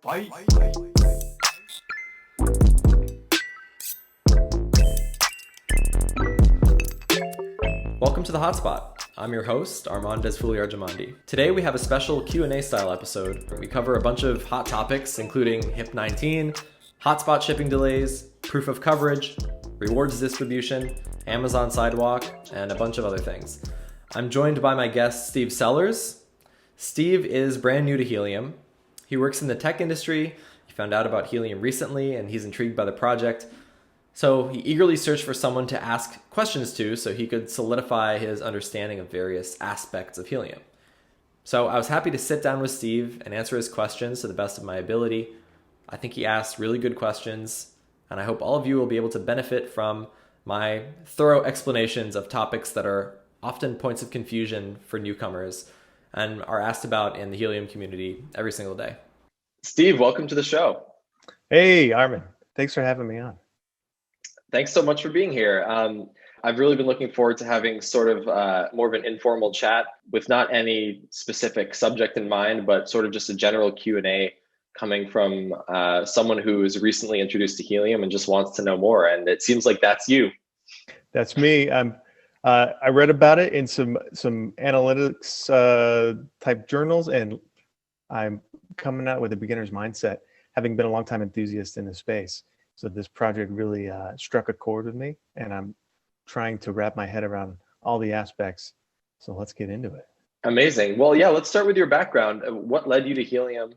Welcome to the Hotspot. I'm your host, Arman Dezfuli-Arjomandi. Today we have a special Q&A style episode where we cover a bunch of hot topics including HIP-19, hotspot shipping delays, proof of coverage, rewards distribution, Amazon Sidewalk, and a bunch of other things. I'm joined by my guest, Steve Sellers. Steve is brand new to Helium. He works in the tech industry. He found out about Helium recently and he's intrigued by the project. So he eagerly searched for someone to ask questions to so he could solidify his understanding of various aspects of Helium. So I was happy to sit down with Steve and answer his questions to the best of my ability. I think he asked really good questions, and I hope all of you will be able to benefit from my thorough explanations of topics that are often points of confusion for newcomers and are asked about in the Helium community every single day. Steve, welcome to the show. Hey, Arman. Thanks for having me on. Thanks so much for being here. I've really been looking forward to having sort of more of an informal chat with not any specific subject in mind, but sort of just a general Q&A coming from someone who is recently introduced to Helium and just wants to know more. And it seems like that's you. That's me. I read about it in some analytics type journals, and I'm coming out with a beginner's mindset, having been a longtime enthusiast in the space. So this project really struck a chord with me, and I'm trying to wrap my head around all the aspects. So let's get into it. Amazing. Well, yeah, let's start with your background. What led you to Helium?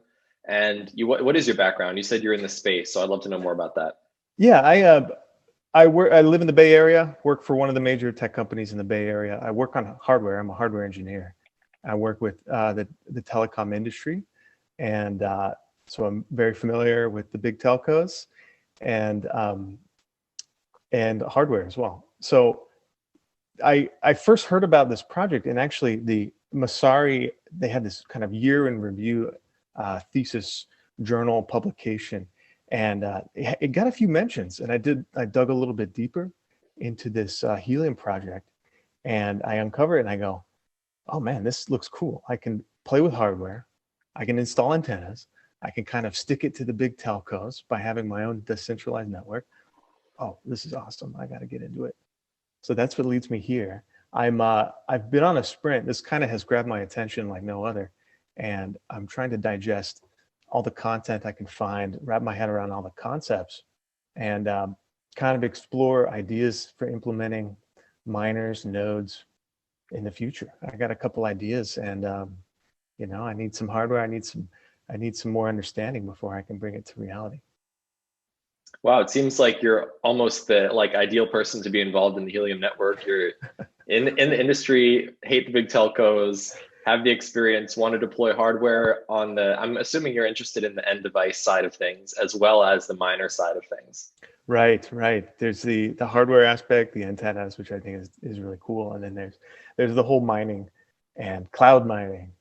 And what is your background? You said you're in the space, so I'd love to know more about that. Yeah, I live in the Bay Area, work for one of the major tech companies in the Bay Area. I work on hardware. I'm a hardware engineer. I work with the telecom industry, and so I'm very familiar with the big telcos and hardware as well. So I first heard about this project, and actually the Masari, they had this kind of year in review thesis journal publication, and it got a few mentions, and I dug a little bit deeper into this Helium project, and I uncover it and I go, oh man, this looks cool. I can play with hardware, I can install antennas, I can kind of stick it to the big telcos by having my own decentralized network. Oh, this is awesome. I got to get into it. So that's what leads me here. I've been on a sprint. This kind of has grabbed my attention like no other. And I'm trying to digest all the content I can find, wrap my head around all the concepts, and kind of explore ideas for implementing miners, nodes in the future. I got a couple ideas, and I need some hardware. I need some more understanding before I can bring it to reality. Wow, it seems like you're almost the ideal person to be involved in the Helium network. You're in the industry, hate the big telcos, have the experience, want to deploy hardware on I'm assuming you're interested in the end device side of things as well as the miner side of things. Right. There's the hardware aspect, the antennas, which I think is really cool. And then there's the whole mining and cloud mining,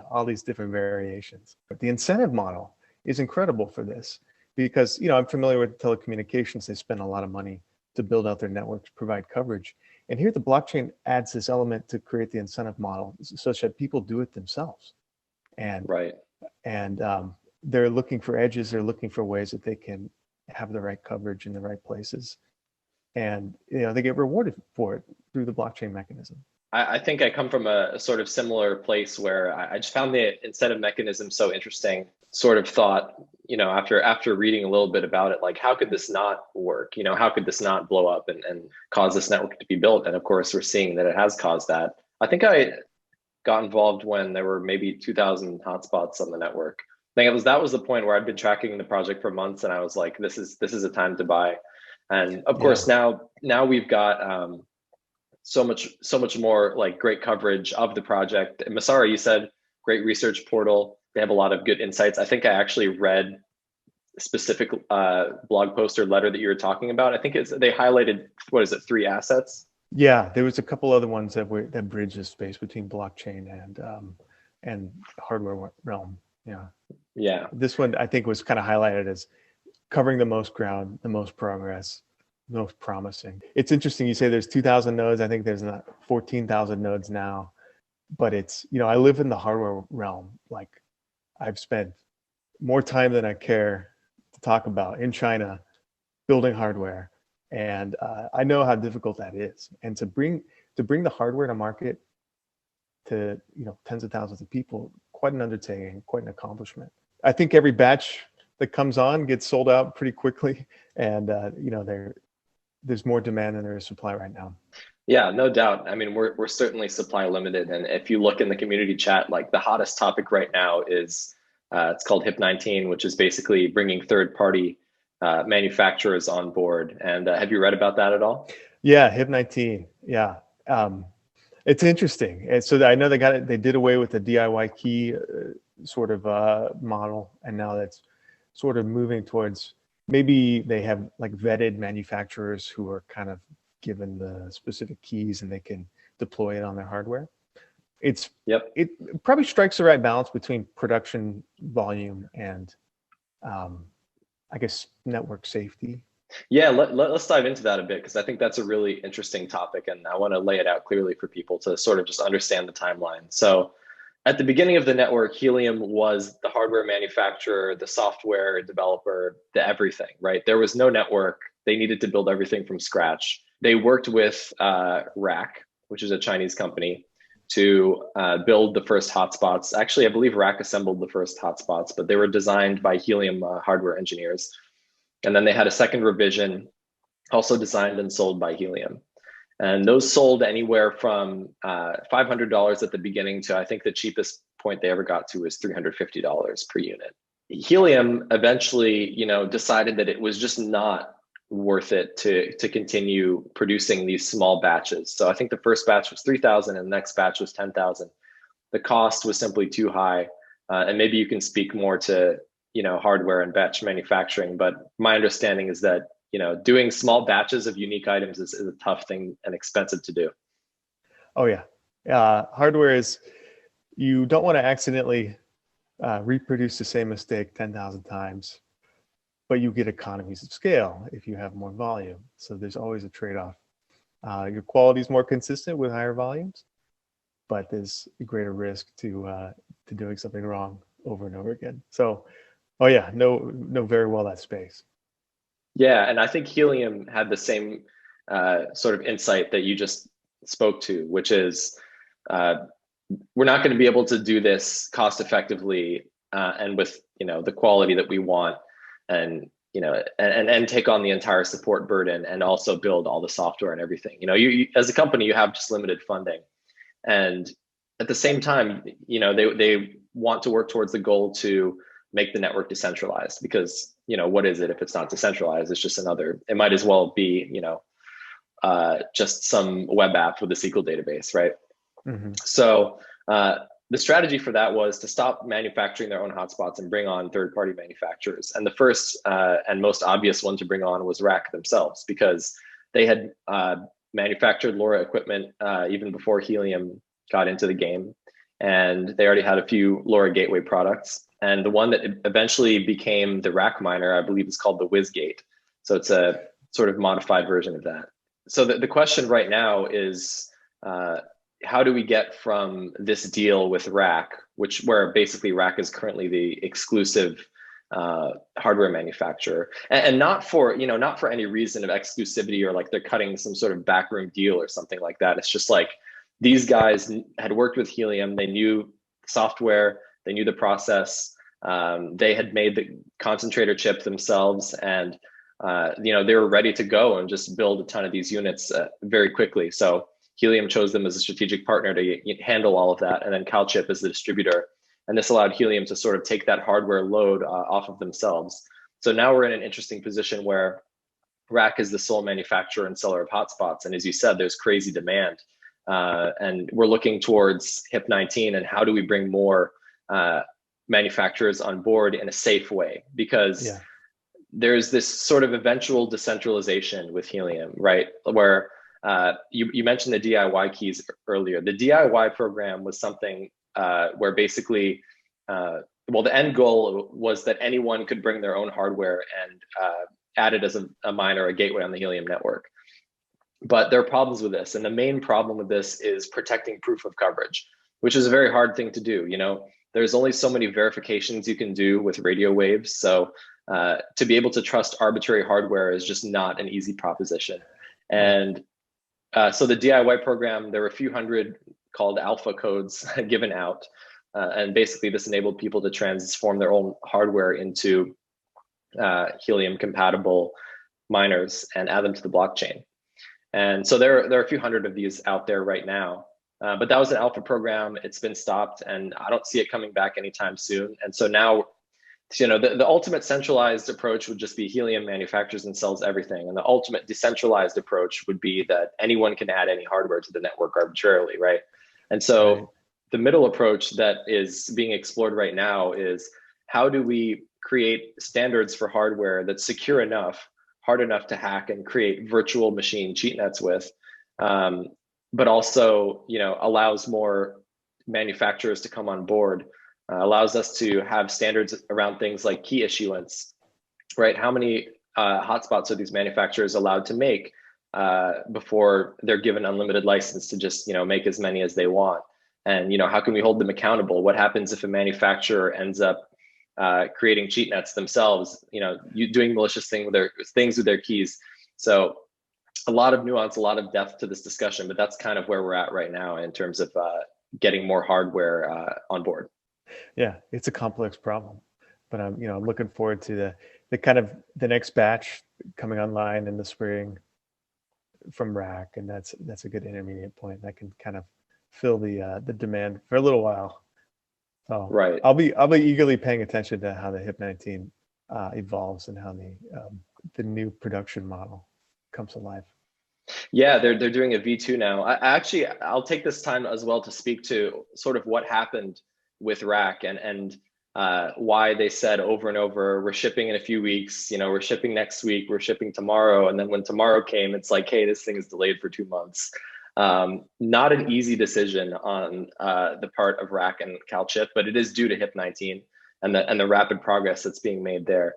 all these different variations. But the incentive model is incredible for this because, I'm familiar with telecommunications. They spend a lot of money to build out their networks, provide coverage. And here the blockchain adds this element to create the incentive model such that people do it themselves. And they're looking for edges. They're looking for ways that they can have the right coverage in the right places. And, they get rewarded for it through the blockchain mechanism. I think I come from a sort of similar place where I just found the incentive mechanism so interesting. Sort of thought, after reading a little bit about it, like, how could this not work? How could this not blow up and cause this network to be built? And of course, we're seeing that it has caused that. I think I got involved when there were maybe 2,000 hotspots on the network. I think that was the point where I'd been tracking the project for months, and I was like, this is a time to buy. And of course, now we've got so much more great coverage of the project. And Masari, you said great research portal. They have a lot of good insights. I think I actually read a specific blog post or letter that you were talking about. I think they highlighted, 3 assets? Yeah, there was a couple other ones that bridge the space between blockchain and hardware realm. Yeah. This one I think was kind of highlighted as covering the most ground, the most progress, most promising. It's interesting you say there's 2,000 nodes. I think there's 14,000 nodes now, but it's, I live in the hardware realm. Like, I've spent more time than I care to talk about in China, building hardware. And I know how difficult that is. And to bring the hardware to market to, tens of thousands of people, quite an undertaking, quite an accomplishment. I think every batch that comes on gets sold out pretty quickly. And, there's more demand than there is supply right now. Yeah, no doubt. I mean, we're certainly supply limited. And if you look in the community chat, like the hottest topic right now is it's called HIP-19, which is basically bringing third-party manufacturers on board. And have you read about that at all? Yeah, HIP-19. Yeah. It's interesting. And so I know they did away with the DIY key sort of model. And now that's sort of moving towards, maybe they have like vetted manufacturers who are kind of given the specific keys and they can deploy it on their hardware. It probably strikes the right balance between production volume and I guess network safety. Yeah, let's dive into that a bit, because I think that's a really interesting topic, and I want to lay it out clearly for people to sort of just understand the timeline. So at the beginning of the network, Helium was the hardware manufacturer, the software developer, the everything, right? There was no network. They needed to build everything from scratch. They worked with RAK, which is a Chinese company, to build the first hotspots. Actually, I believe RAK assembled the first hotspots, but they were designed by Helium hardware engineers. And then they had a second revision, also designed and sold by Helium. And those sold anywhere from $500 at the beginning to, I think the cheapest point they ever got to was $350 per unit. Helium eventually, decided that it was just not worth it to continue producing these small batches. So I think the first batch was 3,000 and the next batch was 10,000. The cost was simply too high. And maybe you can speak more to hardware and batch manufacturing, but my understanding is that doing small batches of unique items is a tough thing and expensive to do. Oh yeah, hardware is, you don't want to accidentally reproduce the same mistake 10,000 times, but you get economies of scale if you have more volume. So there's always a trade-off. Your quality is more consistent with higher volumes, but there's a greater risk to doing something wrong over and over again. So, oh yeah, know very well that space. Yeah, and I think Helium had the same sort of insight that you just spoke to, which is we're not going to be able to do this cost effectively and with the quality that we want, and and take on the entire support burden and also build all the software and everything. You as a company, you have just limited funding, and at the same time, they want to work towards the goal to make the network decentralized, because what is it if it's not decentralized? It's just it might as well be just some web app with a SQL database, right? Mm-hmm. So the strategy for that was to stop manufacturing their own hotspots and bring on third-party manufacturers. And the first and most obvious one to bring on was RAK themselves, because they had manufactured LoRa equipment even before Helium got into the game, and they already had a few LoRa gateway products. And the one that eventually became the RAK miner, I believe, is called the WizGate. So it's a sort of modified version of that. So the question right now is, how do we get from this deal with RAK, where basically RAK is currently the exclusive hardware manufacturer, and not for any reason of exclusivity or like they're cutting some sort of backroom deal or something like that. It's just like these guys had worked with Helium, they knew software, they knew the process, they had made the concentrator chip themselves, and they were ready to go and just build a ton of these units very quickly. So Helium chose them as a strategic partner to handle all of that, and then CalChip as the distributor. And this allowed Helium to sort of take that hardware load off of themselves. So now we're in an interesting position where RAK is the sole manufacturer and seller of hotspots. And as you said, there's crazy demand. And we're looking towards HIP-19 and how do we bring more manufacturers on board in a safe way? Because there's this sort of eventual decentralization with Helium, right? Where you mentioned the DIY keys earlier. The DIY program was something where basically, the end goal was that anyone could bring their own hardware and add it as a miner or a gateway on the Helium network. But there are problems with this. And the main problem with this is protecting proof of coverage, which is a very hard thing to do. there's only so many verifications you can do with radio waves. So to be able to trust arbitrary hardware is just not an easy proposition. And so the DIY program, there were a few hundred called alpha codes given out. And basically this enabled people to transform their own hardware into Helium compatible miners and add them to the blockchain. And so there are a few hundred of these out there right now. But that was an alpha program. It's been stopped, and I don't see it coming back anytime soon. And so now, the ultimate centralized approach would just be Helium manufactures and sells everything. And the ultimate decentralized approach would be that anyone can add any hardware to the network arbitrarily, right? And so the middle approach that is being explored right now is, how do we create standards for hardware that's secure enough, hard enough to hack and create virtual machine cheat nets with, but also, allows more manufacturers to come on board, allows us to have standards around things like key issuance, right? How many hotspots are these manufacturers allowed to make before they're given unlimited license to just, make as many as they want? And, how can we hold them accountable? What happens if a manufacturer ends up creating cheat nets themselves, doing malicious things with their keys? So a lot of nuance, a lot of depth to this discussion, but that's kind of where we're at right now in terms of getting more hardware on board. Yeah, it's a complex problem, but I'm looking forward to the next batch coming online in the spring from rack, and that's a good intermediate point that can kind of fill the demand for a little while. So right, I'll be eagerly paying attention to how the HIP-19 evolves and how the new production model comes alive. Yeah, they're doing a V2 now. I'll take this time as well to speak to sort of what happened with rack and why they said over and over, we're shipping in a few weeks, we're shipping next week, we're shipping tomorrow. And then when tomorrow came, it's like, hey, this thing is delayed for 2 months. Not an easy decision on the part of rack and CalChip, but it is due to HIP-19 and the rapid progress that's being made there.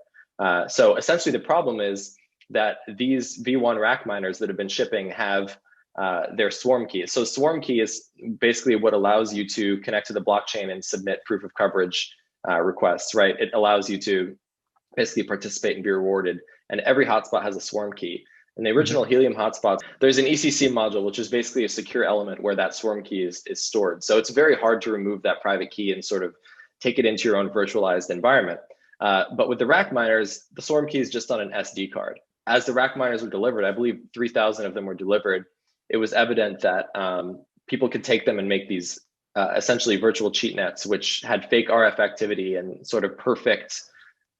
So essentially the problem is that these V1 rack miners that have been shipping have their swarm key. So swarm key is basically what allows you to connect to the blockchain and submit proof of coverage requests, right? It allows you to basically participate and be rewarded. And every hotspot has a swarm key. In the original Helium hotspots, there's an ECC module, which is basically a secure element where that swarm key is stored. So it's very hard to remove that private key and sort of take it into your own virtualized environment. But with the rack miners, the swarm key is just on an SD card. As the rack miners were delivered, I believe 3,000 of them were delivered, it was evident that people could take them and make these essentially virtual cheat nets, which had fake RF activity and sort of perfect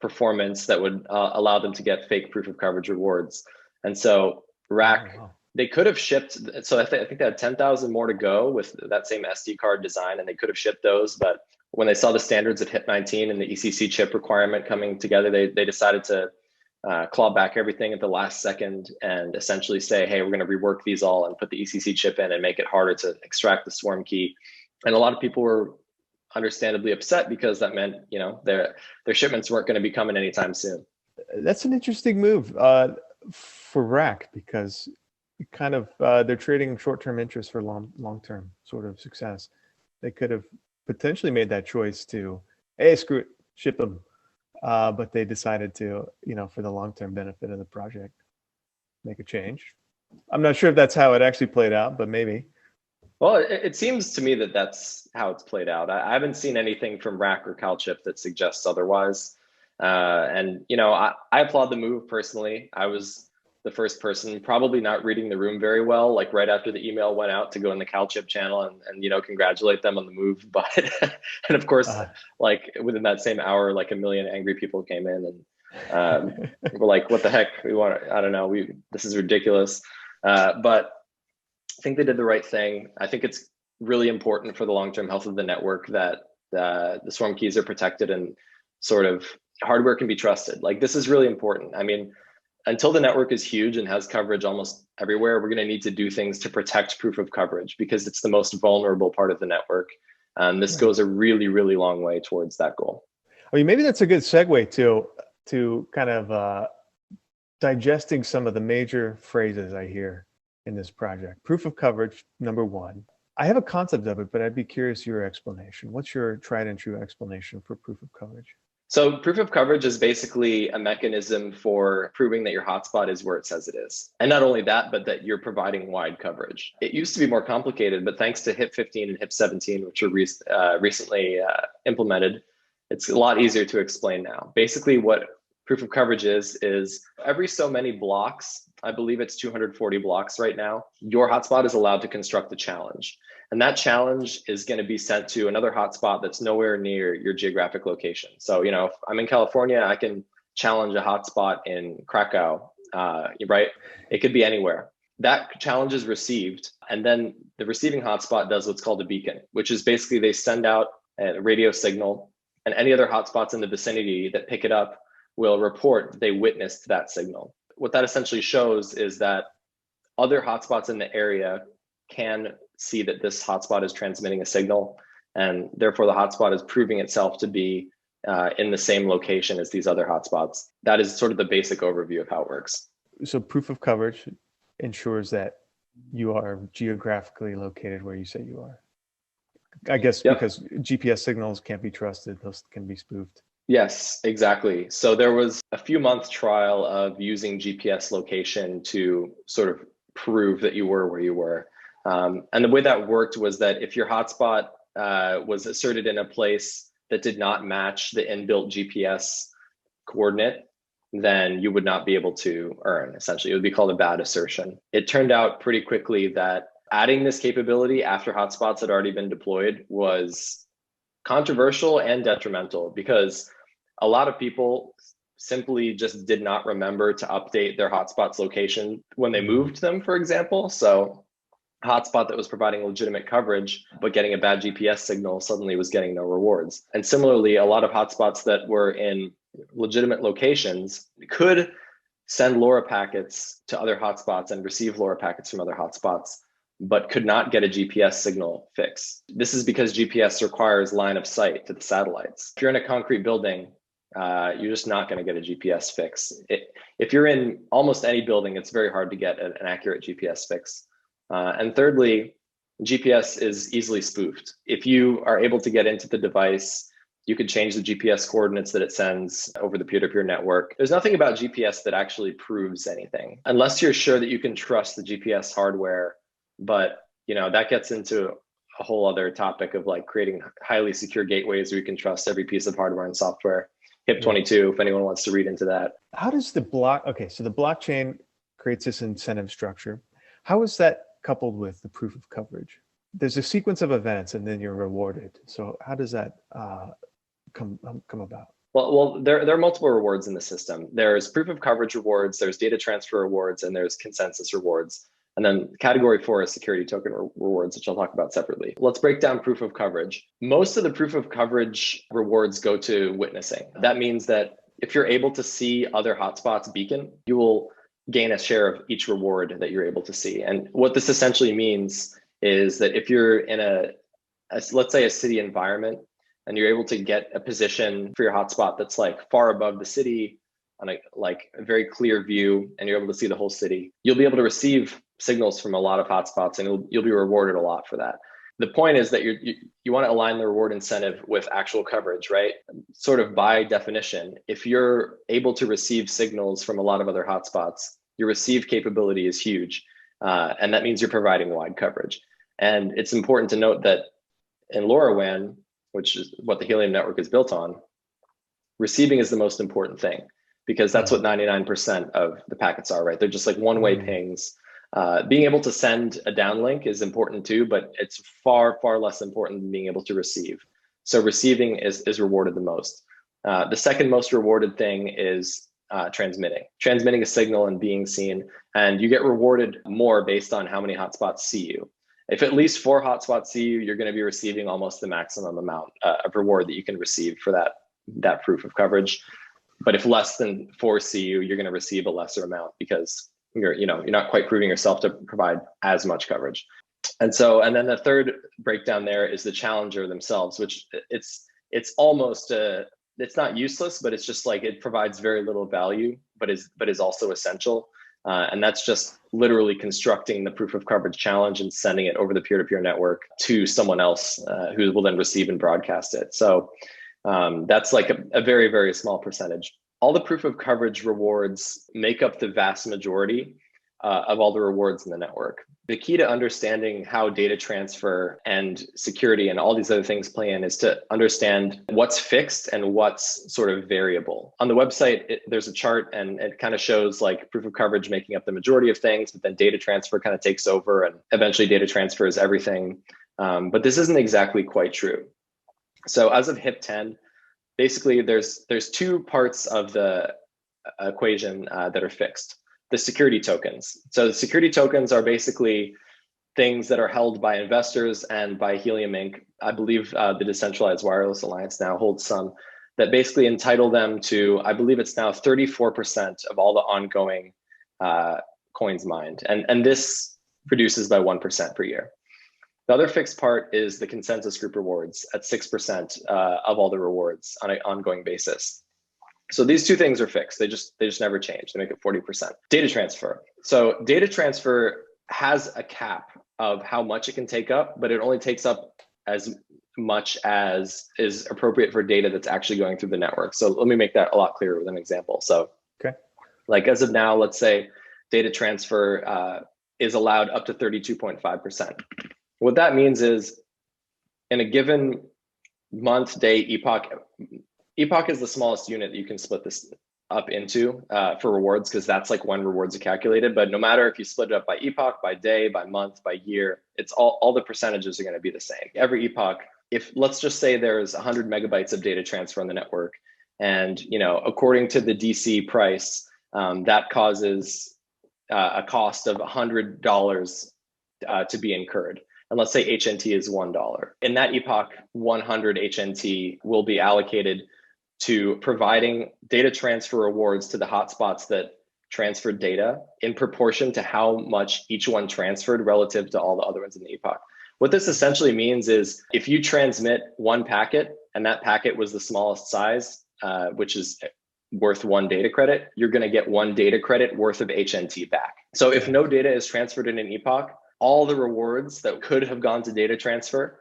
performance that would allow them to get fake proof of coverage rewards. And so rack, they could have shipped, so I think they had 10,000 more to go with that same SD card design, and they could have shipped those. But when they saw the standards of HIP-19 and the ECC chip requirement coming together, they decided to claw back everything at the last second and essentially say, hey, we're going to rework these all and put the ECC chip in and make it harder to extract the swarm key. And a lot of people were understandably upset because that meant, their shipments weren't going to be coming anytime soon. That's an interesting move for rack, because kind of they're trading short-term interest for long-term sort of success. They could have potentially made that choice to, hey, screw it, ship them. But they decided to, for the long-term benefit of the project, make a change. I'm not sure if that's how it actually played out, but maybe. Well, it seems to me that that's how it's played out. I haven't seen anything from rack or CalChip that suggests otherwise. And, I applaud the move personally. I was the first person, probably not reading the room very well, like right after the email went out, to go in the CalChip channel and congratulate them on the move. But, and of course, like within that same hour, like 1 million angry people came in and we're like, what the heck? I don't know, this is ridiculous. But I think they did the right thing. I think it's really important for the long-term health of the network that the swarm keys are protected and sort of hardware can be trusted. Like, this is really important. I mean, until the network is huge and has coverage almost everywhere, we're going to need to do things to protect proof of coverage because it's the most vulnerable part of the network. And this goes a really, really long way towards that goal. I mean, maybe that's a good segue to kind of digesting some of the major phrases I hear in this project. Proof of coverage, number one. I have a concept of it, but I'd be curious your explanation. What's your tried and true explanation for proof of coverage? So proof of coverage is basically a mechanism for proving that your hotspot is where it says it is. And not only that, but that you're providing wide coverage. It used to be more complicated, but thanks to HIP 15 and HIP 17, which were recently implemented, it's a lot easier to explain now. Basically what proof of coverage is every so many blocks, I believe it's 240 blocks right now, your hotspot is allowed to construct a challenge. And that challenge is going to be sent to another hotspot that's nowhere near your geographic location. So, you know, if I'm in California, I can challenge a hotspot in Krakow, right? It could be anywhere. That challenge is received. And then the receiving hotspot does what's called a beacon, which is basically they send out a radio signal, and any other hotspots in the vicinity that pick it up will report that they witnessed that signal. What that essentially shows is that other hotspots in the area can see that this hotspot is transmitting a signal, and therefore the hotspot is proving itself to be in the same location as these other hotspots. That is sort of the basic overview of how it works. So proof of coverage ensures that you are geographically located where you say you are. I guess because GPS signals can't be trusted, those can be spoofed. Yes, exactly. So there was a few month trial of using GPS location to sort of prove that you were where you were. And the way that worked was that if your hotspot was asserted in a place that did not match the inbuilt GPS coordinate, then you would not be able to earn. Essentially, it would be called a bad assertion. It turned out pretty quickly that adding this capability after hotspots had already been deployed was controversial and detrimental, because a lot of people simply just did not remember to update their hotspot's location when they moved them, for example. So a hotspot that was providing legitimate coverage but getting a bad GPS signal suddenly was getting no rewards. And similarly, a lot of hotspots that were in legitimate locations could send LoRa packets to other hotspots and receive LoRa packets from other hotspots, but could not get a GPS signal fix. This is because GPS requires line of sight to the satellites. If you're in a concrete building, you're just not going to get a GPS fix. If you're in almost any building, it's very hard to get an accurate GPS fix. And thirdly, GPS is easily spoofed. If you are able to get into the device, you could change the GPS coordinates that it sends over the peer-to-peer network. There's nothing about GPS that actually proves anything, unless you're sure that you can trust the GPS hardware. But you know, that gets into a whole other topic of like creating highly secure gateways where you can trust every piece of hardware and software. HIP 22, if anyone wants to read into that. How does the so the blockchain creates this incentive structure. How is that coupled with the proof of coverage? There's a sequence of events and then you're rewarded. So how does that come about? Well, there are multiple rewards in the system. There's proof of coverage rewards, there's data transfer rewards, and there's consensus rewards. And then category 4 is security token rewards, which I'll talk about separately. Let's break down proof of coverage. Most of the proof of coverage rewards go to witnessing. That means that if you're able to see other hotspots beacon, you will gain a share of each reward that you're able to see. And what this essentially means is that if you're in let's say a city environment, and you're able to get a position for your hotspot that's like far above the city on a very clear view, and you're able to see the whole city, you'll be able to receive signals from a lot of hotspots, and you'll be rewarded a lot for that. The point is that you want to align the reward incentive with actual coverage, right? Sort of by definition, if you're able to receive signals from a lot of other hotspots, your receive capability is huge. And that means you're providing wide coverage. And it's important to note that in LoRaWAN, which is what the Helium network is built on, receiving is the most important thing, because that's what 99% of the packets are, right? They're just like one-way pings. Being able to send a downlink is important too, but it's far, far less important than being able to receive. So receiving is rewarded the most. The second most rewarded thing is transmitting a signal and being seen, and you get rewarded more based on how many hotspots see you. If at least 4 hotspots see you, you're going to be receiving almost the maximum amount of reward that you can receive for that proof of coverage. But if less than 4 see you, you're going to receive a lesser amount, because you're not quite proving yourself to provide as much coverage. And then the third breakdown there is the challenger themselves, which it's almost it's not useless, but it's just like it provides very little value, but is also essential. And that's just literally constructing the proof of coverage challenge and sending it over the peer-to-peer network to someone else who will then receive and broadcast it. So that's like a very, very small percentage. All the proof of coverage rewards make up the vast majority of all the rewards in the network. The key to understanding how data transfer and security and all these other things play in is to understand what's fixed and what's sort of variable. On the website, there's a chart and it kind of shows like proof of coverage making up the majority of things, but then data transfer kind of takes over and eventually data transfer is everything. But this isn't exactly quite true. So as of HIP 10, basically there's two parts of the equation that are fixed. The security tokens. So the security tokens are basically things that are held by investors and by Helium Inc. I believe the Decentralized Wireless Alliance now holds some that basically entitle them to, I believe it's now 34% of all the ongoing coins mined. And this produces by 1% per year. The other fixed part is the consensus group rewards at 6% of all the rewards on an ongoing basis. So these two things are fixed. They just never change. They make it 40%. Data transfer. So data transfer has a cap of how much it can take up, but it only takes up as much as is appropriate for data that's actually going through the network. So let me make that a lot clearer with an example. So like as of now, let's say data transfer is allowed up to 32.5%. What that means is in a given month, day, epoch is the smallest unit that you can split this up into for rewards, because that's like when rewards are calculated. But no matter if you split it up by epoch, by day, by month, by year, it's all the percentages are going to be the same. Every epoch, if let's just say there's 100 megabytes of data transfer on the network, and according to the DC price, that causes a cost of $100 to be incurred. And let's say HNT is $1. In that epoch, 100 HNT will be allocated to providing data transfer rewards to the hotspots that transferred data in proportion to how much each one transferred relative to all the other ones in the epoch. What this essentially means is if you transmit one packet and that packet was the smallest size, which is worth 1 data credit, you're going to get 1 data credit worth of HNT back. So if no data is transferred in an epoch, all the rewards that could have gone to data transfer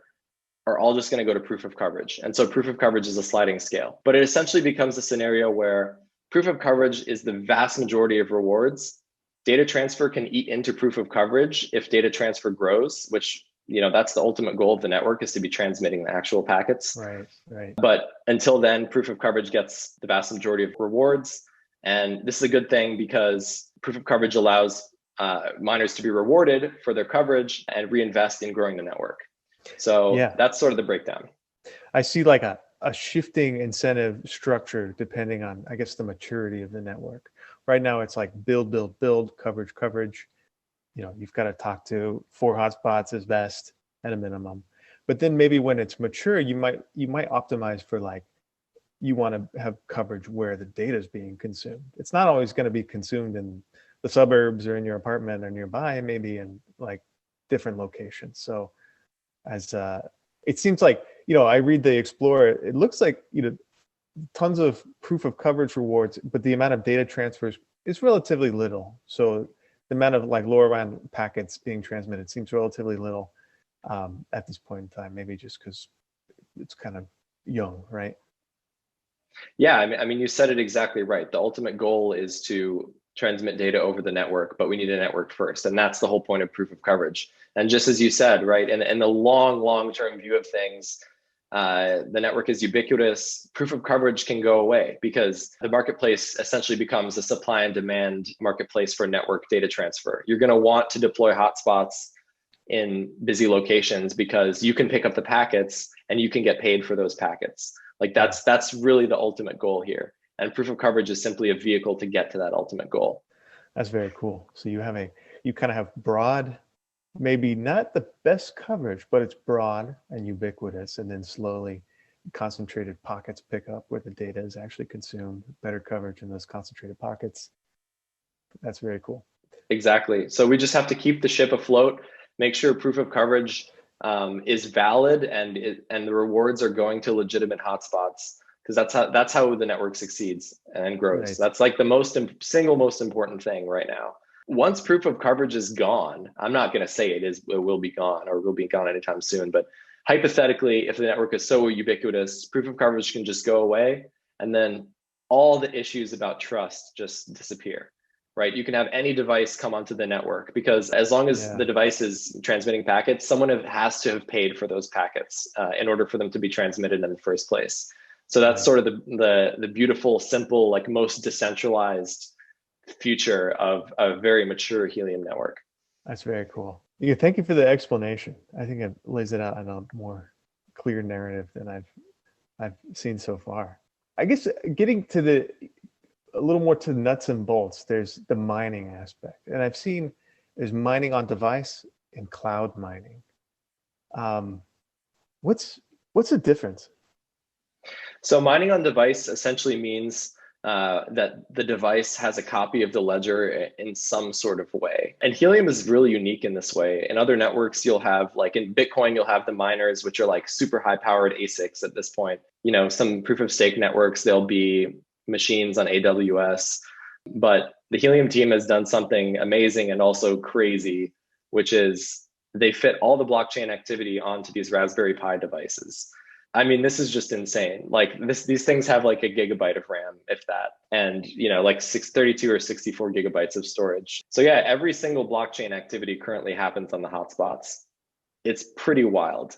are all just going to go to proof of coverage. And so proof of coverage is a sliding scale. But it essentially becomes a scenario where proof of coverage is the vast majority of rewards. Data transfer can eat into proof of coverage if data transfer grows, which, that's the ultimate goal of the network, is to be transmitting the actual packets. Right. But until then, proof of coverage gets the vast majority of rewards. And this is a good thing because proof of coverage allows miners to be rewarded for their coverage and reinvest in growing the network. So that's sort of the breakdown. I see like a shifting incentive structure depending on, I guess, the maturity of the network. Right now, it's like build, coverage. You've got to talk to 4 hotspots as best at a minimum. But then maybe when it's mature, you might optimize for like, you want to have coverage where the data is being consumed. It's not always going to be consumed in the suburbs or in your apartment or nearby, maybe in like different locations. So as it seems like, I read the Explorer, it looks like, tons of proof of coverage rewards, but the amount of data transfers is relatively little. So the amount of like LoRaWAN packets being transmitted seems relatively little at this point in time, maybe just because it's kind of young, right? Yeah, I mean, you said it exactly right. The ultimate goal is to transmit data over the network, but we need a network first. And that's the whole point of proof of coverage. And just as you said, right, in the long-term view of things, the network is ubiquitous. Proof of coverage can go away because the marketplace essentially becomes a supply and demand marketplace for network data transfer. You're going to want to deploy hotspots in busy locations because you can pick up the packets and you can get paid for those packets. Like that's really the ultimate goal here. And proof of coverage is simply a vehicle to get to that ultimate goal. That's very cool. So you kind of have broad, maybe not the best coverage, but it's broad and ubiquitous, and then slowly concentrated pockets pick up where the data is actually consumed, better coverage in those concentrated pockets. That's very cool. Exactly. So we just have to keep the ship afloat, make sure proof of coverage is valid and the rewards are going to legitimate hotspots, because that's how the network succeeds and grows. Right. That's like the single most important thing right now. once proof of coverage is gone, I'm not going to say it will be gone or will be gone anytime soon, but hypothetically, if the network is so ubiquitous, proof of coverage can just go away, and then all the issues about trust just disappear, right? You can have any device come onto the network, because as long as the device is transmitting packets, someone has to have paid for those packets in order for them to be transmitted in the first place. So that's sort of the beautiful, simple, like most decentralized future of a very mature Helium network. That's very cool. Yeah, thank you for the explanation. I think it lays it out in a more clear narrative than I've seen so far. I guess getting to a little more to the nuts and bolts, there's the mining aspect. And I've seen there's mining on device and cloud mining. What's the difference? So mining on device essentially means that the device has a copy of the ledger in some sort of way. And Helium is really unique in this way. In other networks, you'll have, like in Bitcoin, you'll have the miners, which are like super high powered ASICs at this point. You know, some proof of stake networks, there'll be machines on AWS. But the Helium team has done something amazing and also crazy, which is they fit all the blockchain activity onto these Raspberry Pi devices. I mean, this is just insane. Like these things have like a gigabyte of RAM, if that, and like 32 or 64 gigabytes of storage. So yeah, every single blockchain activity currently happens on the hotspots. It's pretty wild.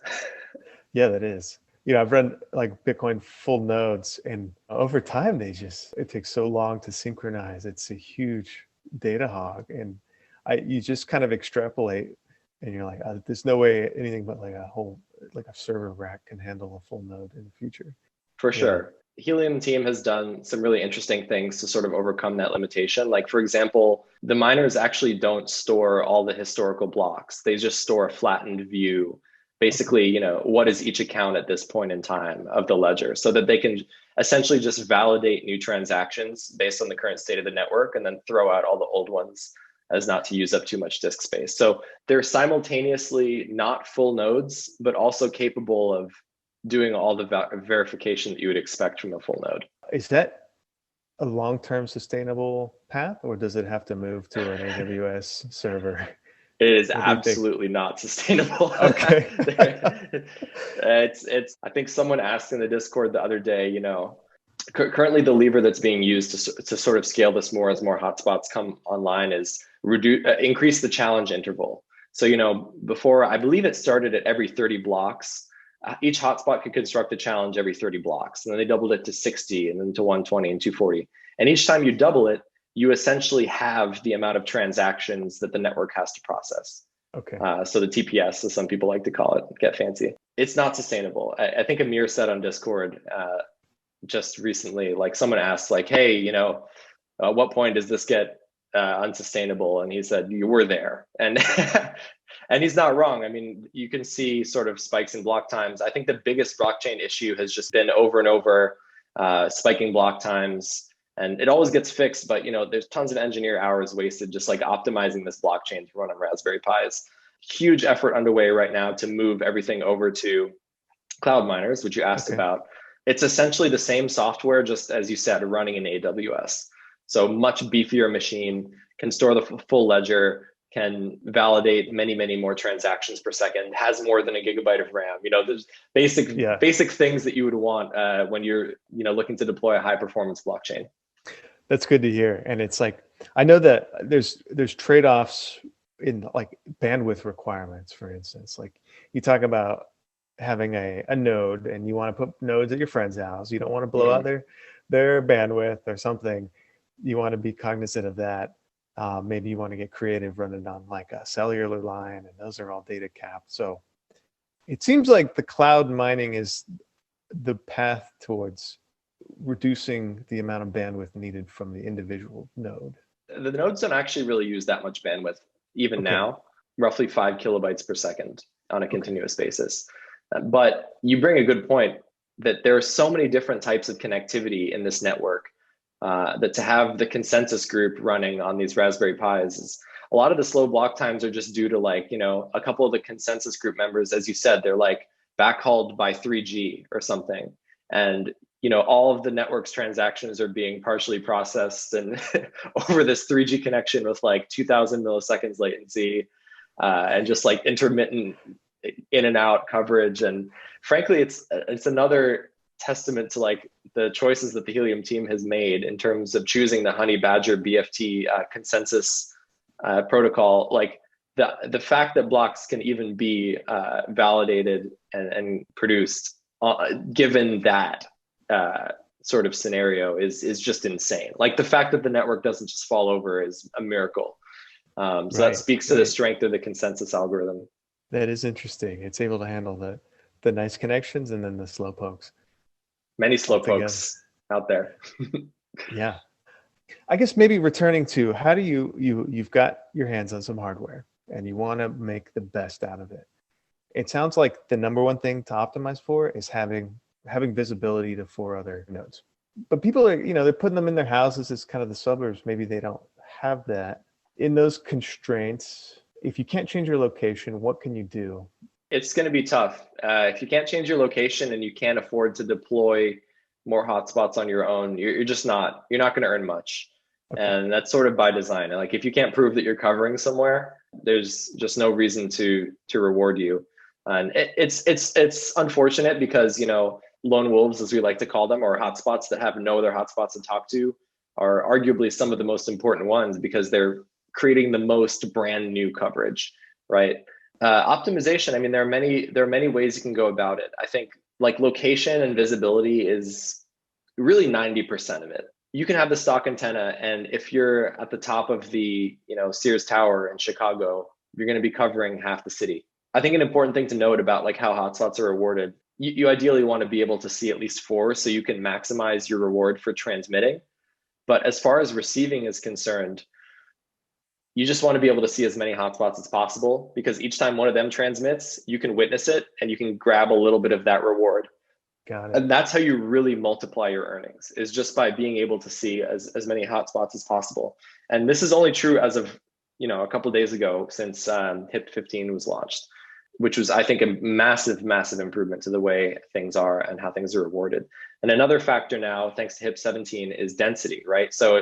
Yeah, that is. I've run like Bitcoin full nodes, and over time it takes so long to synchronize. It's a huge data hog, and you just kind of extrapolate. And you're like, there's no way anything but like a server rack can handle a full node in the future. For sure. Helium team has done some really interesting things to sort of overcome that limitation. Like, for example, the miners actually don't store all the historical blocks. They just store a flattened view, basically, what is each account at this point in time of the ledger, so that they can essentially just validate new transactions based on the current state of the network and then throw out all the old ones as not to use up too much disk space. So they're simultaneously not full nodes, but also capable of doing all the verification that you would expect from a full node. Is that a long-term sustainable path, or does it have to move to an AWS server? It is absolutely not sustainable. Okay. it's. I think someone asked in the Discord the other day, currently the lever that's being used to sort of scale this more as more hotspots come online is increase the challenge interval. So, before, I believe it started at every 30 blocks. Each hotspot could construct a challenge every 30 blocks. And then they doubled it to 60 and then to 120 and 240. And each time you double it, you essentially have the amount of transactions that the network has to process. Okay. So the TPS, as some people like to call it, get fancy. It's not sustainable. I think Amir said on Discord just recently, like someone asked, like, hey, at what point does this get unsustainable? And he said, you were there. And and he's not wrong. I mean, you can see sort of spikes in block times. I think the biggest blockchain issue has just been over and over spiking block times. And it always gets fixed, but there's tons of engineer hours wasted just like optimizing this blockchain to run on Raspberry Pis. Huge effort underway right now to move everything over to cloud miners, which you asked about. It's essentially the same software, just as you said, running in AWS. So much beefier machine, can store the full ledger, can validate many, many more transactions per second, has more than a gigabyte of RAM. There's basic things that you would want when you're looking to deploy a high performance blockchain. That's good to hear. And it's like, I know that there's trade-offs in like bandwidth requirements, for instance. Like you talk about having a node and you want to put nodes at your friend's house. You don't want to blow out their bandwidth or something. You want to be cognizant of that. Maybe you want to get creative running on like a cellular line, and those are all data capped. So it seems like the cloud mining is the path towards reducing the amount of bandwidth needed from the individual node. The nodes don't actually really use that much bandwidth even now, roughly 5 kilobytes per second on a continuous basis. But you bring a good point that there are so many different types of connectivity in this network that to have the consensus group running on these Raspberry Pis is a lot of the slow block times are just due to like, a couple of the consensus group members, as you said, they're like backhauled by 3G or something. And all of the network's transactions are being partially processed and over this 3G connection with like 2000 milliseconds latency, and just like intermittent in and out coverage. And frankly, it's another testament to like the choices that the Helium team has made in terms of choosing the Honey Badger BFT consensus protocol. Like the fact that blocks can even be validated and produced given that sort of scenario is just insane. Like the fact that the network doesn't just fall over is a miracle. So that speaks to the strength of the consensus algorithm. That is interesting. It's able to handle the nice connections and then the slow pokes. Many slow pokes out there. Yeah. I guess maybe returning to how do you've got your hands on some hardware and you want to make the best out of it. It sounds like the number one thing to optimize for is having visibility to 4 other nodes. But people are, they're putting them in their houses as kind of the suburbs. Maybe they don't have that. In those constraints, if you can't change your location, what can you do? It's going to be tough. If you can't change your location and you can't afford to deploy more hotspots on your own, you're not going to earn much. Okay. And that's sort of by design. Like if you can't prove that you're covering somewhere, there's just no reason to reward you. And it's unfortunate because, lone wolves, as we like to call them, or hotspots that have no other hotspots to talk to, are arguably some of the most important ones because they're creating the most brand new coverage, right? Optimization, I mean, there are many ways you can go about it. I think like location and visibility is really 90% of it. You can have the stock antenna, and if you're at the top of the Sears Tower in Chicago, you're going to be covering half the city. I think an important thing to note about like how hotspots are awarded, you ideally want to be able to see at least 4 so you can maximize your reward for transmitting. But as far as receiving is concerned, you just want to be able to see as many hotspots as possible, because each time one of them transmits, you can witness it and you can grab a little bit of that reward. Got it. And that's how you really multiply your earnings, is just by being able to see as many hotspots as possible. And this is only true as of a couple of days ago, since HIP 15 was launched, which was, I think, a massive, massive improvement to the way things are and how things are rewarded. And another factor now, thanks to HIP 17, is density, right? So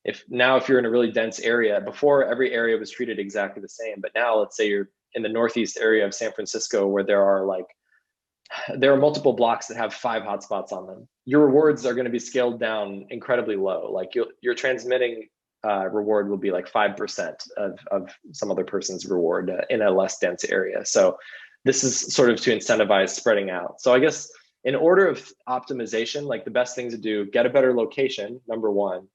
if you're in a really dense area, before every area was treated exactly the same, but now let's say you're in the northeast area of San Francisco where there are multiple blocks that have 5 hotspots on them, your rewards are going to be scaled down incredibly low. Like your transmitting reward will be like 5% of some other person's reward in a less dense area. So this is sort of to incentivize spreading out. So I guess in order of optimization, like the best thing to do, get a better location, number one,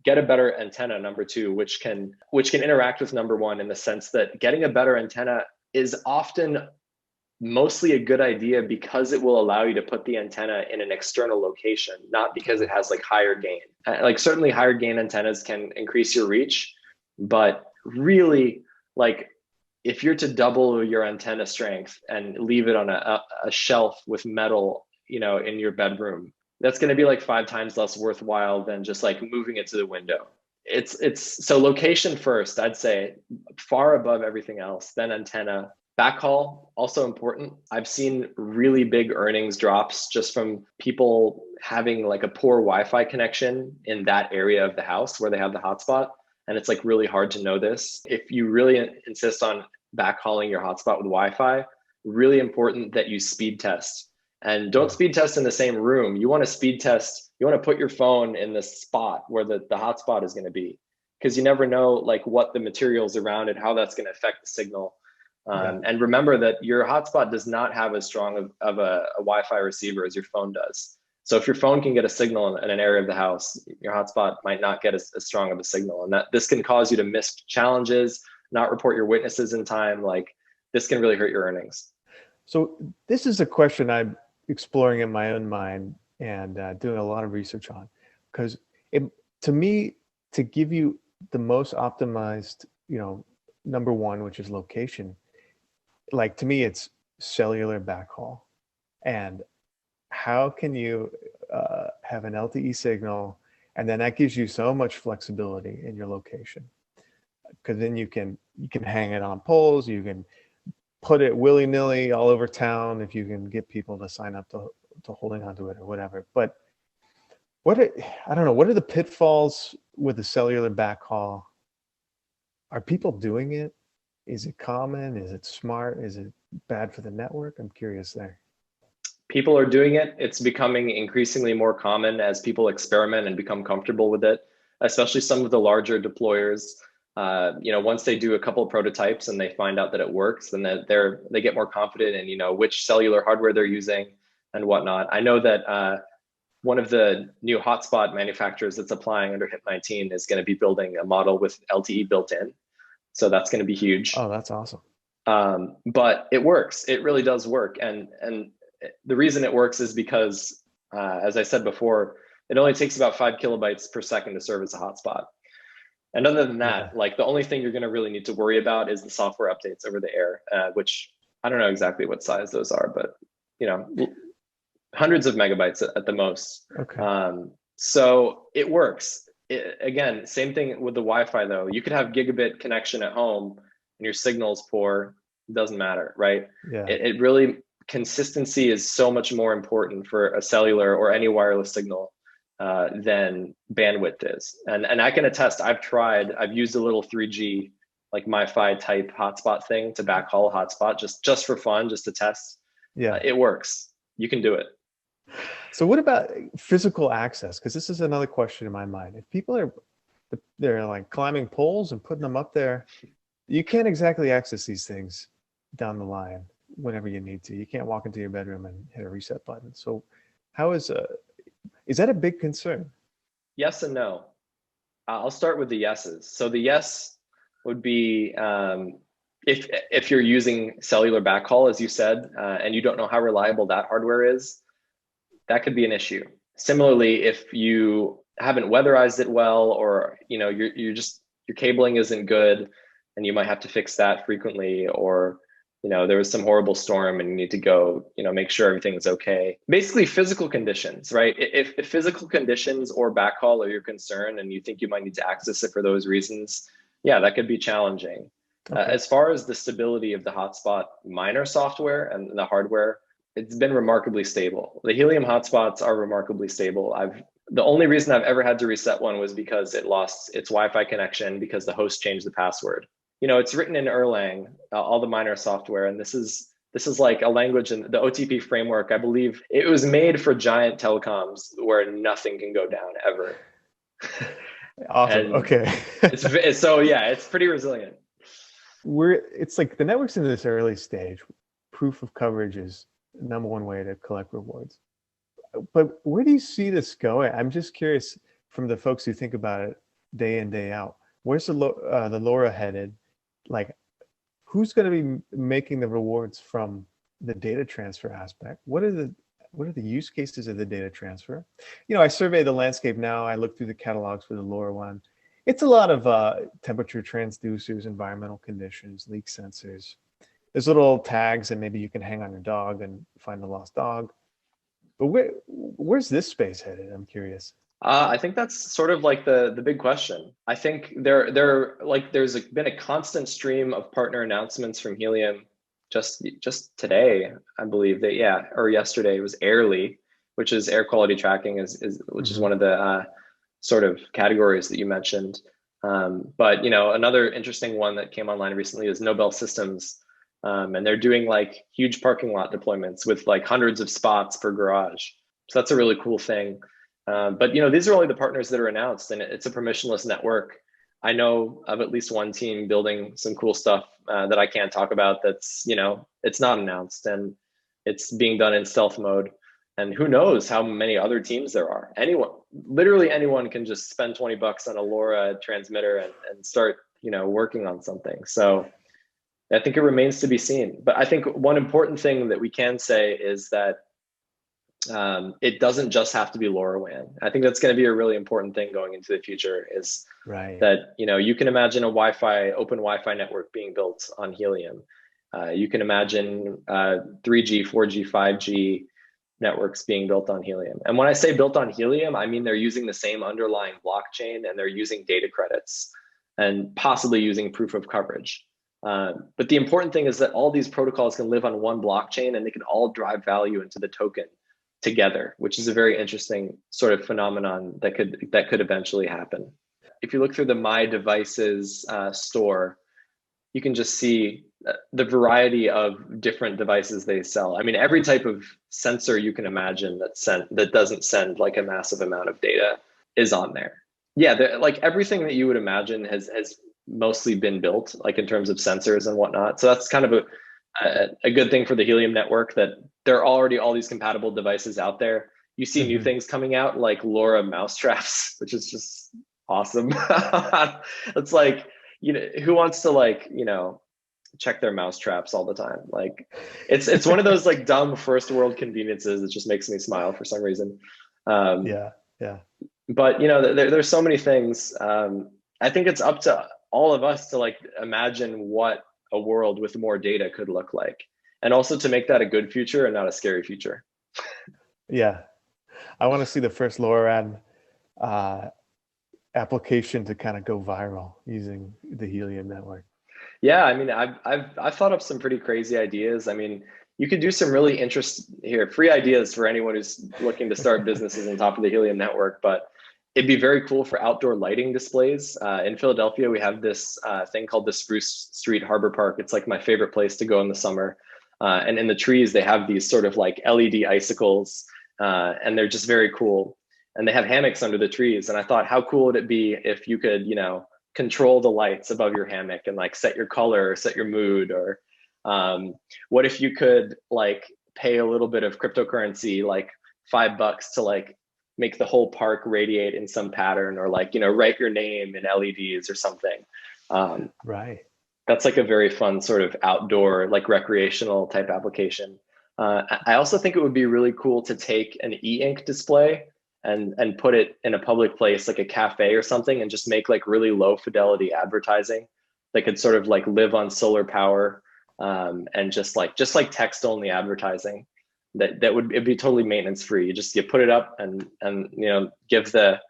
get a better antenna, number two, which can interact with number one in the sense that getting a better antenna is often mostly a good idea because it will allow you to put the antenna in an external location, not because it has like higher gain. Like certainly higher gain antennas can increase your reach, but really like if you're to double your antenna strength and leave it on a shelf with metal, in your bedroom, that's going to be like 5 times less worthwhile than just like moving it to the window. It's so location first, I'd say, far above everything else, then antenna. Backhaul, also important. I've seen really big earnings drops just from people having like a poor Wi-Fi connection in that area of the house where they have the hotspot. And it's like really hard to know this. If you really insist on backhauling your hotspot with Wi-Fi, really important that you speed test. And don't speed test in the same room. You want to speed test, you want to put your phone in the spot where the hotspot is going to be, because you never know like what the materials around it, how that's going to affect the signal. And remember that your hotspot does not have as strong of a Wi-Fi receiver as your phone does. So if your phone can get a signal in an area of the house, your hotspot might not get as strong of a signal. And that this can cause you to miss challenges, not report your witnesses in time. Like this can really hurt your earnings. So this is a question I'm exploring in my own mind and doing a lot of research on, because to me, to give you the most optimized, number one, which is location, like to me, it's cellular backhaul. And how can you have an LTE signal, and then that gives you so much flexibility in your location, because then you can hang it on poles, you can put it willy-nilly all over town if you can get people to sign up to still holding onto it or whatever. But I don't know, what are the pitfalls with the cellular backhaul? Are people doing it? Is it common? Is it smart? Is it bad for the network? I'm curious there. People are doing it. It's becoming increasingly more common as people experiment and become comfortable with it, especially some of the larger deployers. Once they do a couple of prototypes and they find out that it works, then they get more confident in, which cellular hardware they're using and whatnot. I know that one of the new hotspot manufacturers that's applying under HIP-19 is going to be building a model with LTE built in. So that's going to be huge. Oh, that's awesome. But it works. It really does work. And the reason it works is because, as I said before, it only takes about 5 kilobytes per second to serve as a hotspot. And other than that, the only thing you're going to really need to worry about is the software updates over the air, which I don't know exactly what size those are, but hundreds of megabytes at the most. Okay. So it works. Again, same thing with the Wi-Fi though. You could have gigabit connection at home and your signal's poor. It doesn't matter, right? Yeah. It really, consistency is so much more important for a cellular or any wireless signal than bandwidth is. And I can attest, I've used a little 3G, like MiFi type hotspot thing to backhaul hotspot just for fun, just to test. Yeah. It works. You can do it. So what about physical access? Because this is another question in my mind. If people they're like climbing poles and putting them up there, you can't exactly access these things down the line whenever you need to. You can't walk into your bedroom and hit a reset button. So how is that a big concern? Yes and no. I'll start with the yeses. So the yes would be if you're using cellular backhaul, as you said, and you don't know how reliable that hardware is, that could be an issue. Similarly, if you haven't weatherized it well, or your cabling isn't good, and you might have to fix that frequently, or there was some horrible storm and you need to go, make sure everything's okay. Basically, physical conditions, right? If physical conditions or backhaul are your concern and you think you might need to access it for those reasons, yeah, that could be challenging. Okay. As far as the stability of the hotspot miner software and the hardware, it's been remarkably stable. The Helium hotspots are remarkably stable. The only reason I've ever had to reset one was because it lost its Wi-Fi connection because the host changed the password. It's written in Erlang, all the miner software, and this is like a language in the OTP framework. I believe it was made for giant telecoms where nothing can go down ever. Awesome. Okay. It's pretty resilient. It's like the network's in this early stage. Proof of coverage is the number one way to collect rewards. But where do you see this going? I'm just curious from the folks who think about it day in, day out. Where's the LoRa headed? Like, who's going to be making the rewards from the data transfer aspect? What are the use cases of the data transfer? I survey the landscape now. I look through the catalogs for the LoRaWAN. It's a lot of temperature transducers, environmental conditions, leak sensors. There's little tags that maybe you can hang on your dog and find the lost dog. But where's this space headed? I'm curious. I think that's sort of like the big question. I think there's been a constant stream of partner announcements from Helium. Just today, I believe or yesterday, it was Airly, which is air quality tracking, which is one of the sort of categories that you mentioned. But another interesting one that came online recently is Nobel Systems, and they're doing like huge parking lot deployments with like hundreds of spots per garage. So that's a really cool thing. But these are only the partners that are announced, and it's a permissionless network. I know of at least one team building some cool stuff that I can't talk about. That's it's not announced and it's being done in stealth mode. And who knows how many other teams there are? Literally anyone can just spend $20 on a LoRa transmitter and start working on something. So I think it remains to be seen. But I think one important thing that we can say is that it doesn't just have to be LoRaWAN. I think that's going to be a really important thing going into the future is that, you can imagine a open Wi-Fi network being built on Helium. You can imagine 3G, 4G, 5G networks being built on Helium. And when I say built on Helium, I mean they're using the same underlying blockchain and they're using data credits and possibly using proof of coverage. But the important thing is that all these protocols can live on one blockchain and they can all drive value into the token together, which is a very interesting sort of phenomenon that could eventually happen. If you look through the My Devices store, you can just see the variety of different devices they sell. I mean, every type of sensor you can imagine that doesn't send like a massive amount of data is on there. Yeah, like everything that you would imagine has mostly been built, like in terms of sensors and whatnot. So that's kind of a good thing for the Helium network, that there are already all these compatible devices out there. You see new things coming out like LoRa mousetraps, which is just awesome. It's like, who wants to like, check their mousetraps all the time? Like it's one of those like dumb first world conveniences that just makes me smile for some reason. Yeah. But there's so many things. I think it's up to all of us to like imagine what a world with more data could look like, and also to make that a good future and not a scary future. Yeah, I want to see the first LoRaWAN application to kind of go viral using the Helium network. Yeah, I mean, I've thought up some pretty crazy ideas. I mean, you could do some really free ideas for anyone who's looking to start businesses on top of the Helium network. But it'd be very cool for outdoor lighting displays. In Philadelphia, we have this thing called the Spruce Street Harbor Park. It's like my favorite place to go in the summer. And in the trees, they have these sort of like LED icicles, and they're just very cool. And they have hammocks under the trees. And I thought, how cool would it be if you could, control the lights above your hammock and like set your color or set your mood? Or what if you could like pay a little bit of cryptocurrency, like $5 to like make the whole park radiate in some pattern, or like, write your name in LEDs or something. Right. That's like a very fun sort of outdoor, like recreational type application. I also think it would be really cool to take an e-ink display and put it in a public place, like a cafe or something, and just make like really low fidelity advertising that could sort of like live on solar power, and just like text only advertising. It'd be totally maintenance free. You put it up and give the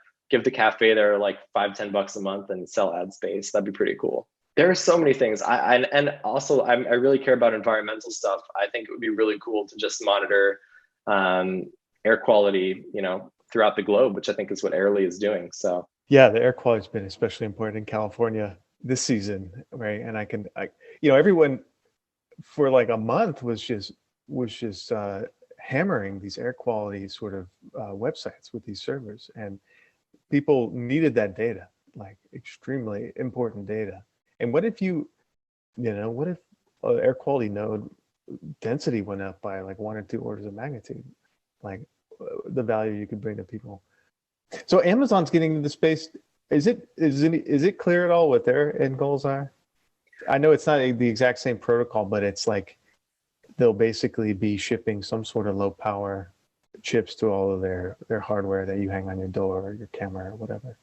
cafe there like $5-10 a month and sell ad space. That'd be pretty cool. There are so many things. I really care about environmental stuff. I think it would be really cool to just monitor air quality, throughout the globe, which I think is what Airly is doing. So yeah, the air quality has been especially important in California this season, right? And everyone for like a month was just hammering these air quality sort of websites with these servers, and people needed that data, like extremely important data. And what if what if air quality node density went up by like 1 or 2 orders of magnitude, like the value you could bring to people? So Amazon's getting into the space. Is it clear at all what their end goals are? I know it's not the exact same protocol, but it's like they'll basically be shipping some sort of low power chips to all of their hardware that you hang on your door or your camera or whatever.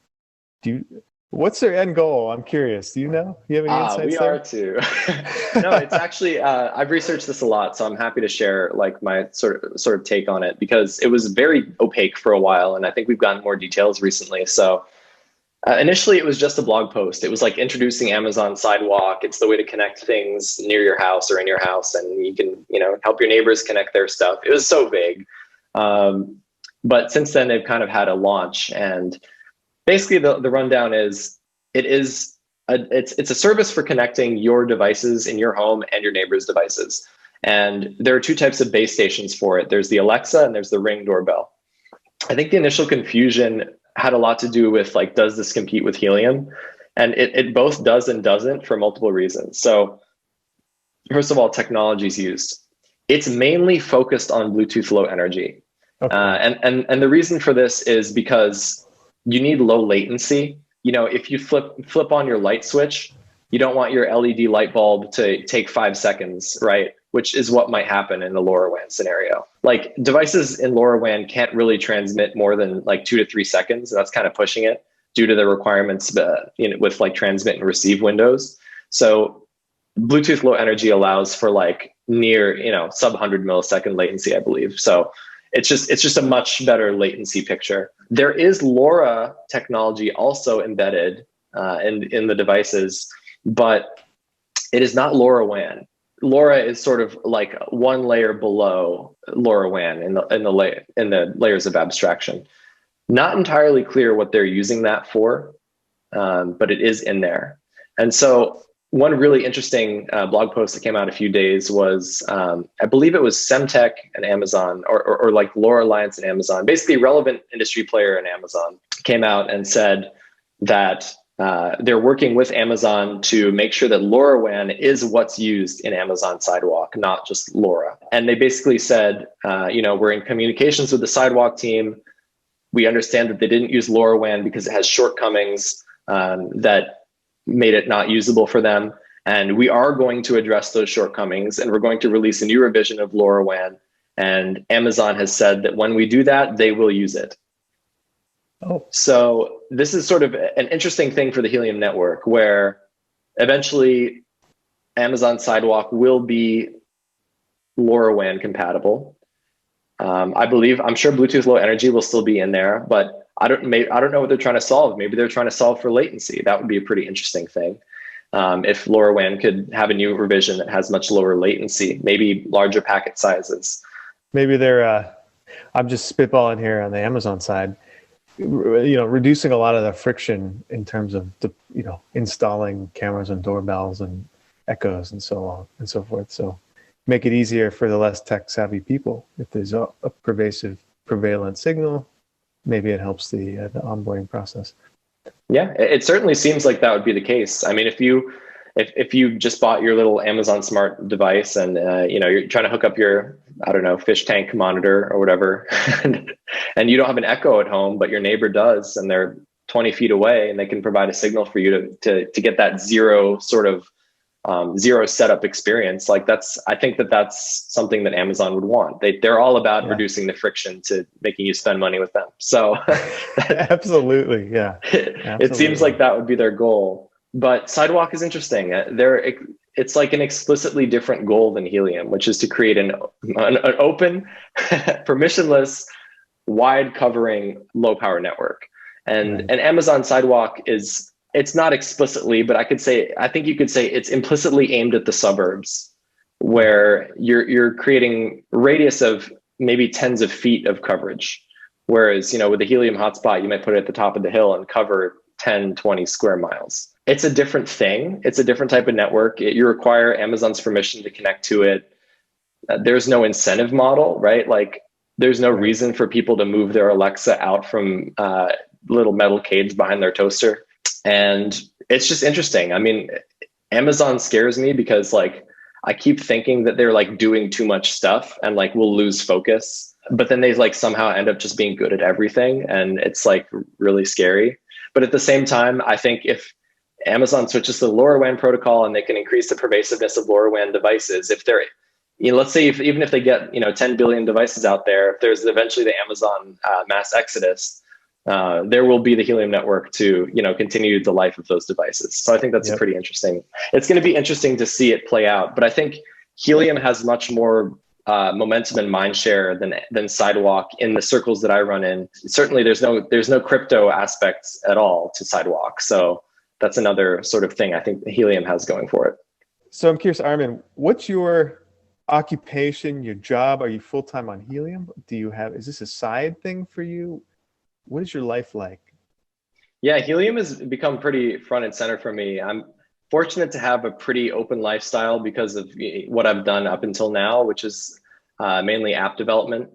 What's their end goal? I'm curious. Do you know? You have any insights we there? are too. No, it's actually, I've researched this a lot, so I'm happy to share like my sort of take on it, because it was very opaque for a while, and I think we've gotten more details recently. So initially it was just a blog post. It was like introducing Amazon Sidewalk. It's the way to connect things near your house or in your house, and you can, help your neighbors connect their stuff. It was so vague. But since then they've kind of had a launch, and basically the rundown is it's a service for connecting your devices in your home and your neighbor's devices. And there are 2 types of base stations for it. There's the Alexa and there's the Ring doorbell. I think the initial confusion had a lot to do with like, does this compete with Helium? And it both does and doesn't for multiple reasons. So first of all, technology is used. It's mainly focused on Bluetooth Low Energy. Okay. And the reason for this is because you need low latency. If you flip on your light switch, you don't want your LED light bulb to take 5 seconds, right? Which is what might happen in the LoRaWAN scenario. Like devices in LoRaWAN can't really transmit more than like 2 to 3 seconds. And that's kind of pushing it due to the requirements with like transmit and receive windows. So Bluetooth Low Energy allows for like near, sub 100 millisecond latency, I believe. So it's just a much better latency picture. There is LoRa technology also embedded in the devices, but it is not LoRaWAN. LoRa is sort of like one layer below LoRaWAN in the layers of abstraction. Not entirely clear what they're using that for, but it is in there. And so one really interesting blog post that came out a few days was, I believe it was Semtech and Amazon, or like LoRa Alliance and Amazon, basically relevant industry player and Amazon, came out and said that they're working with Amazon to make sure that LoRaWAN is what's used in Amazon Sidewalk, not just LoRa. And they basically said, we're in communications with the Sidewalk team. We understand that they didn't use LoRaWAN because it has shortcomings that made it not usable for them. And we are going to address those shortcomings, and we're going to release a new revision of LoRaWAN. And Amazon has said that when we do that, they will use it. Oh. So this is sort of an interesting thing for the Helium network, where eventually Amazon Sidewalk will be LoRaWAN compatible. I'm sure Bluetooth Low Energy will still be in there, but I don't know what they're trying to solve. Maybe they're trying to solve for latency. That would be a pretty interesting thing. If LoRaWAN could have a new revision that has much lower latency, maybe larger packet sizes. Maybe they're, I'm just spitballing here on the Amazon side, reducing a lot of the friction in terms of installing cameras and doorbells and echoes and so on and so forth. So make it easier for the less tech savvy people. If there's a prevalent signal, maybe it helps the onboarding process. Yeah, it certainly seems like that would be the case. I mean, if you just bought your little Amazon Smart device and you're trying to hook up your, I don't know, fish tank monitor or whatever, and you don't have an Echo at home, but your neighbor does, and they're 20 feet away, and they can provide a signal for you to get that zero setup experience. Like I think that's something that Amazon would want. They're all about reducing the friction to making you spend money with them. So absolutely, yeah. It seems like that would be their goal. But Sidewalk is interesting. It's like an explicitly different goal than Helium, which is to create an open, permissionless, wide covering, low power network. And Amazon Sidewalk it's not explicitly, but I think you could say it's implicitly aimed at the suburbs, where you're creating radius of maybe tens of feet of coverage. Whereas, with the Helium hotspot, you might put it at the top of the hill and cover 10, 20 square miles. It's a different thing. It's a different type of network. You require Amazon's permission to connect to it. There's no incentive model, right? Like there's no reason for people to move their Alexa out from little metal cages behind their toaster. And it's just interesting. I mean, Amazon scares me because I keep thinking that they're doing too much stuff and we'll lose focus, but then they somehow end up just being good at everything. And it's really scary. But at the same time, I think if Amazon switches to the LoRaWAN protocol and they can increase the pervasiveness of LoRaWAN devices, if they're, let's say even if they get 10 billion devices out there, if there's eventually the Amazon mass exodus, there will be the Helium network to continue the life of those devices. So I think that's pretty interesting. It's going to be interesting to see it play out. But I think Helium has much more momentum and mind share than Sidewalk in the circles that I run in. Certainly, there's no crypto aspects at all to Sidewalk. So that's another sort of thing I think Helium has going for it. So I'm curious, Arman, what's your occupation, your job? Are you full-time on Helium? Is this a side thing for you? What is your life like? Yeah, Helium has become pretty front and center for me. I'm fortunate to have a pretty open lifestyle because of what I've done up until now, which is mainly app development.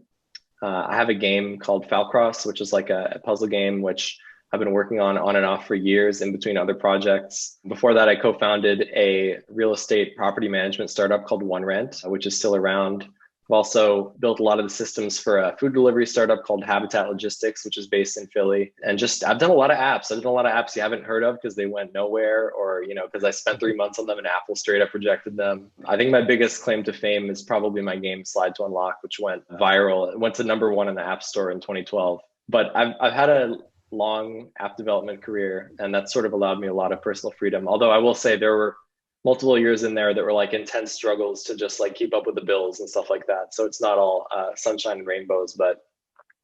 I have a game called Falcross, which is a puzzle game, which I've been working on and off for years in between other projects. Before that, I co-founded a real estate property management startup called OneRent, which is still around. I've also built a lot of the systems for a food delivery startup called Habitat Logistics, which is based in Philly. And I've done a lot of apps. I've done a lot of apps you haven't heard of because they went nowhere, or, because I spent 3 months on them and Apple straight up rejected them. I think my biggest claim to fame is probably my game Slide to Unlock, which went viral. It went to #1 in the App Store in 2012. But I've had a long app development career, and that sort of allowed me a lot of personal freedom. Although I will say there were multiple years in there that were intense struggles to just keep up with the bills and stuff like that. So it's not all sunshine and rainbows, but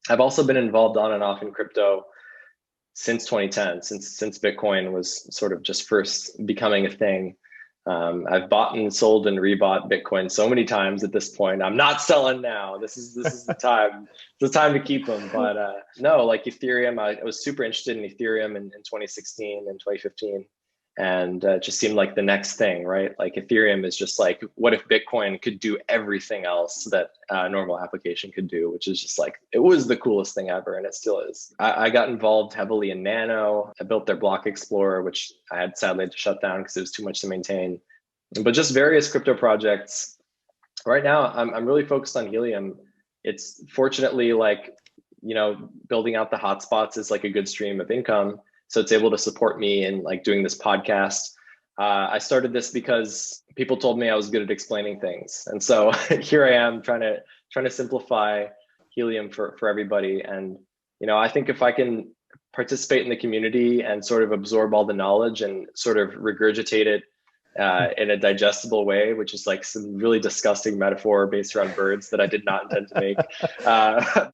I've also been involved on and off in crypto since 2010, since Bitcoin was sort of just first becoming a thing. I've bought and sold and rebought Bitcoin so many times at this point. I'm not selling now. This is the time. It's the time to keep them. But no, like Ethereum, I was super interested in Ethereum in 2016 and 2015. And it just seemed like the next thing, right? Like Ethereum is just like, what if Bitcoin could do everything else that a normal application could do, which is just like, it was the coolest thing ever, and it still is. I got involved heavily in Nano. I built their block explorer, which I had sadly to shut down because it was too much to maintain. But just various crypto projects. Right now, I'm really focused on Helium. It's fortunately like, building out the hotspots is like a good stream of income. So it's able to support me in like doing this podcast. I started this because people told me I was good at explaining things. And so here I am trying to simplify Helium for everybody. And, I think if I can participate in the community and sort of absorb all the knowledge and sort of regurgitate it in a digestible way, which is like some really disgusting metaphor based around birds that I did not intend to make.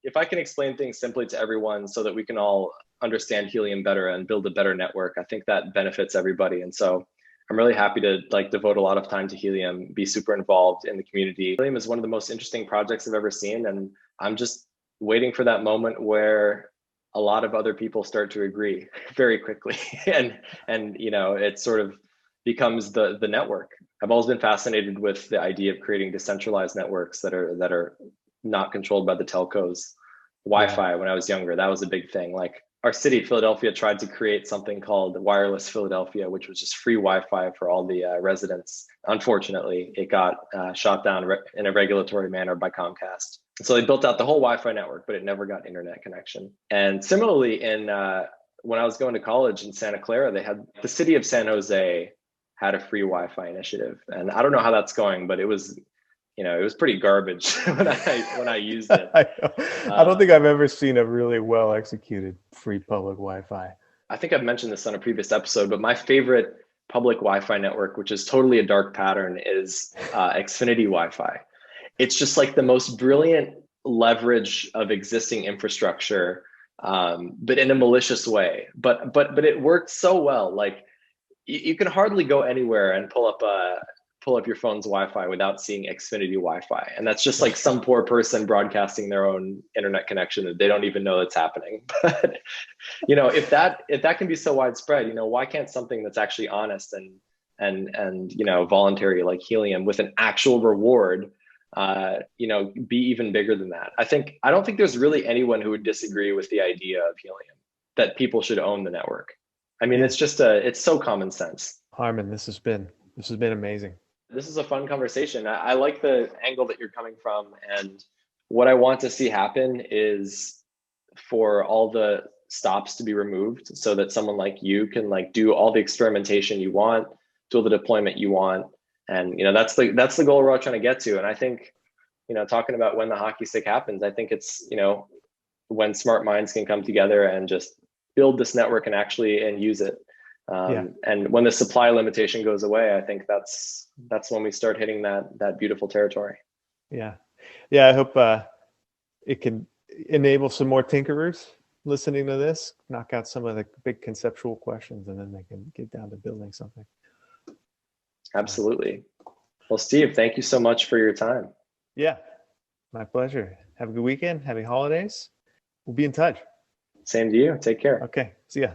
If I can explain things simply to everyone so that we can all understand Helium better and build a better network, I think that benefits everybody. And so I'm really happy to like devote a lot of time to Helium, be super involved in the community. Helium is one of the most interesting projects I've ever seen. And I'm just waiting for that moment where a lot of other people start to agree very quickly. and it sort of becomes the network. I've always been fascinated with the idea of creating decentralized networks that are not controlled by the telcos. Wi-Fi, when I was younger, that was a big thing. Like our city, Philadelphia, tried to create something called Wireless Philadelphia, which was just free Wi-Fi for all the residents. Unfortunately, it got shot down in a regulatory manner by Comcast. So they built out the whole Wi-Fi network, but it never got internet connection. And similarly, when I was going to college in Santa Clara, they had the city of San Jose had a free Wi-Fi initiative. And I don't know how that's going, but it was pretty garbage when I used it. I don't think I've ever seen a really well executed free public Wi-Fi. I think I've mentioned this on a previous episode, but my favorite public Wi-Fi network, which is totally a dark pattern, is Xfinity Wi-Fi. It's just like the most brilliant leverage of existing infrastructure, but in a malicious way. But it worked so well. Like you can hardly go anywhere and pull up your phone's Wi-Fi without seeing Xfinity Wi-Fi. And that's just like some poor person broadcasting their own internet connection that they don't even know that's happening. But, if that can be so widespread, why can't something that's actually honest and voluntary like Helium with an actual reward, be even bigger than that? I don't think there's really anyone who would disagree with the idea of Helium, that people should own the network. I mean, it's so common sense. Arman, this has been amazing. This is a fun conversation. I like the angle that you're coming from. And what I want to see happen is for all the stops to be removed so that someone like you can like do all the experimentation you want, do all the deployment you want. And, that's the goal we're all trying to get to. And I think, talking about when the hockey stick happens, I think it's, when smart minds can come together and just build this network and use it. And when the supply limitation goes away, I think that's when we start hitting that beautiful territory. Yeah. I hope it can enable some more tinkerers listening to this, knock out some of the big conceptual questions, and then they can get down to building something. Absolutely. Well, Steve, thank you so much for your time. Yeah, my pleasure. Have a good weekend. Happy holidays. We'll be in touch. Same to you. Take care. Okay. See ya.